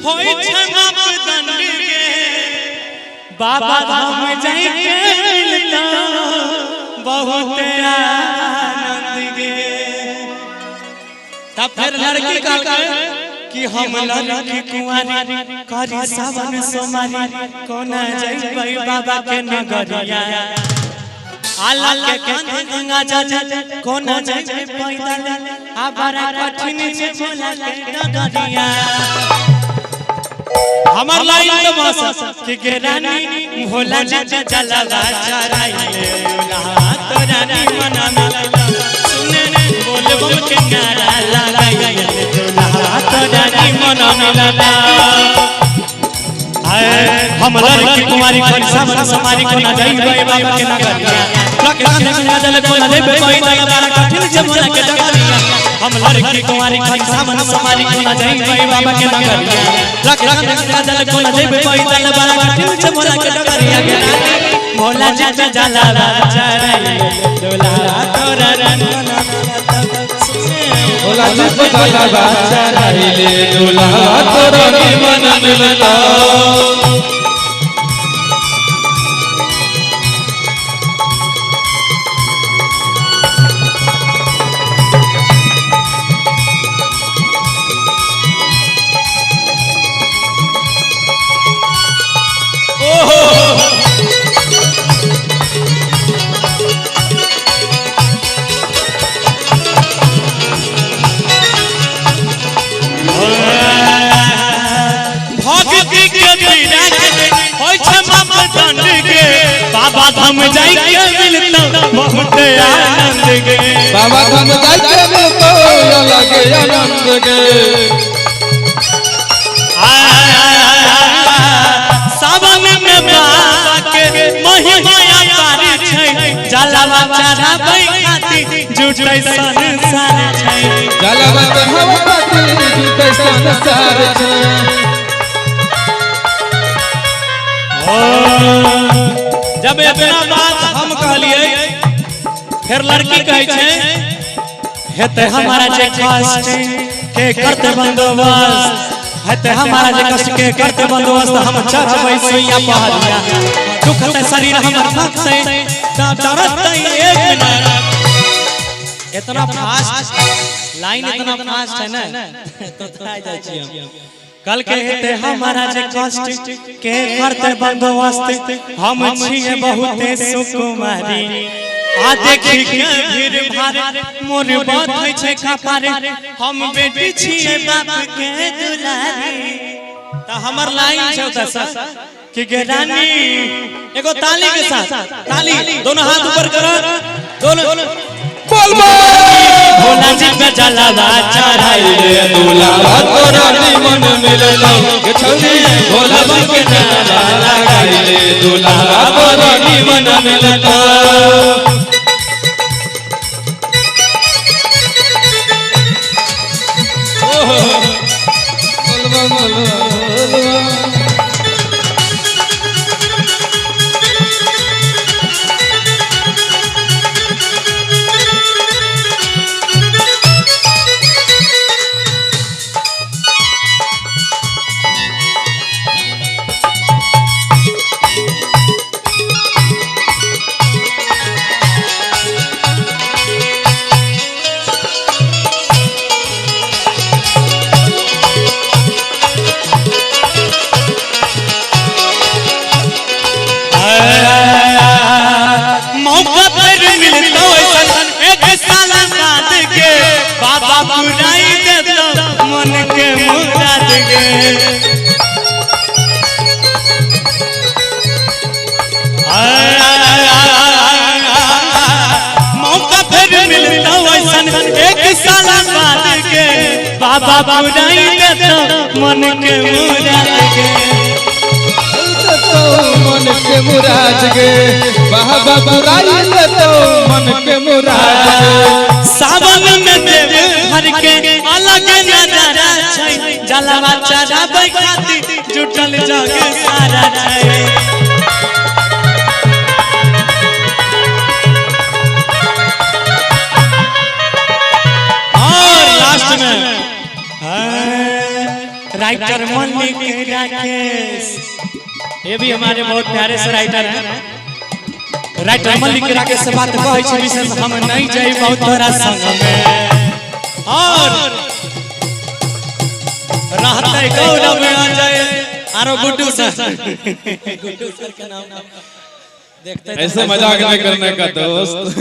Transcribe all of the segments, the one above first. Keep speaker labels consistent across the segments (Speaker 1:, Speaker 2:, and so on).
Speaker 1: होई छै मापदंड के बाबा धाम जाई के मिलता बहुत आनंद गे। तब फिर लड़की का कि हम लड़की कुंवारी करी सावन सोमारी कोना जइबै बाबा के नगरिया आला के कांधे गंगा जल कोना जइबै पैदल आ बड़ा कठिन छै भोला के नगरिया। हमर लाइन तो बस कि रानी भोला जी जलवा चढ़ाइले दुल्हा तो रानी मना मिला सुने बोल बम के नारा लगाइले दुल्हा तो रानी मना मिला। हम लड़की कुमारी कोन सावन समारी कोना जइबै बाबा के नगरिया लके कांधे गंगा जल कोना जइबै पैदल बड़ा कठिन छै भोला के नगरिया। हम लड़की कुमारी कोन सावन समारी कोना जइबै बाबा के नगरिया लके कांधे गंगा जल कोना जइबै पैदल बड़ा कठिन छै भोला के नगरिया के रानी भोला जी जलवा चढ़ाइले दुल्हा तोरा रानी
Speaker 2: भोला जी जलवा चढ़ाइले दुल्हा तोरा मन मिलता।
Speaker 1: बाबा धाम जाई के मिलता बहुत आनंद गे।
Speaker 2: बाबा धाम जाई के मिलता अलग आनंद गे।
Speaker 1: सावन में बाबा के महिमा अपार छै जलवा चढ़ाबै खातिर जुटै संसार छै
Speaker 2: जलवा चढ़ाबै खातिर जुटै संसार छै।
Speaker 1: जब इतना बात हम कहलिए फिर लड़की कहे छै हेते हमारा जे कष्ट के करते बंदोबस्त हेते हमारा जे कष्ट के करते बंदोबस्त हम चढ़बै सुइया पहाड़िया दुखते शरीर हमर थकते डरते एक मिनट। इतना फास्ट लाइन इतना फास्ट है ना तो थक जाय छी हम। कल के हेते हमारा जे कष्ट के करते बंदोबस्त हम छिए बहुते सुकुमारी आ देखि के भीड़ भाड़ मोर बात होइ छै खपारे हम बेटी छिए बाप के दुलारी। त हमर लाइन छै ओता सा कि गे रानी एगो ताली के साथ ताली दोनों हाथ ऊपर करो दोनों बोल भोला जी पे जलवा चढ़ाइले
Speaker 2: दुल्हा तोरा मन मिलता के छौरी भोला जी के जलवा लगाइले दुल्हा तोरा मन मिलता।
Speaker 1: पुराई देता मन के मुराद गे। मौका फिर मिलता वैसन एक साल बाद के बाबा पुराई देता मन के मुराद गे।
Speaker 2: मन के मुराद गे बाबा पुराई देता मन के मुराद गे।
Speaker 1: सावन में देव हर के अलग नजारा छै जलवा चढ़ाबै खातिर जुटल जग सारा छै। और लास्ट में राइटर मल्लिक राकेश, ये भी हमारे बहुत प्यारे से राइटर हैं। राइटर मल्लिक राकेश से बात कहै छी विशेष हम नहीं जाई बहुत तोरा संग में और रहते गौरव में आ जाए आरो गुड्डू सर के नाम देखते
Speaker 2: ऐसे मजाक नहीं करने का दोस्त।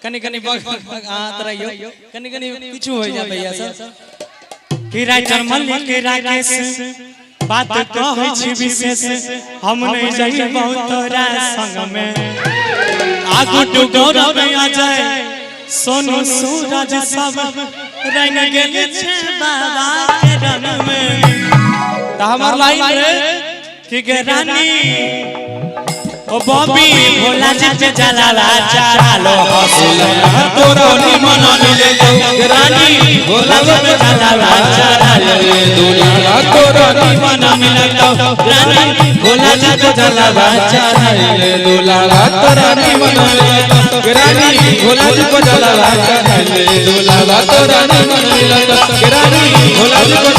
Speaker 1: कनी कनी हाथ रहियो कनी कनी पीछू हो जा भैया सब कि राइटर मल्लिक राकेश बात कहै छी विशेष हम नहीं जाई बहुत तोरा संग में आ गुड्डू गौरव में आ जाए सोनू सूरज सब रंग गेल छे बाबा के रंग में त हमर लाइन रे कि गे रानी ओ बॉबी भोला जी पे जलाला चालो हसला
Speaker 2: तोरा निमन मिले
Speaker 1: रानी
Speaker 2: भोला जी पे जलाला
Speaker 1: चालो
Speaker 2: दुलारा तोरा निमन मिले
Speaker 1: रानी भोला जी पे जलाला चालो
Speaker 2: दुलारा तोरा निमन मिले रानी भोला जी पे जलाला दुलारा तोरा निमन मिले रानी भोला जी पे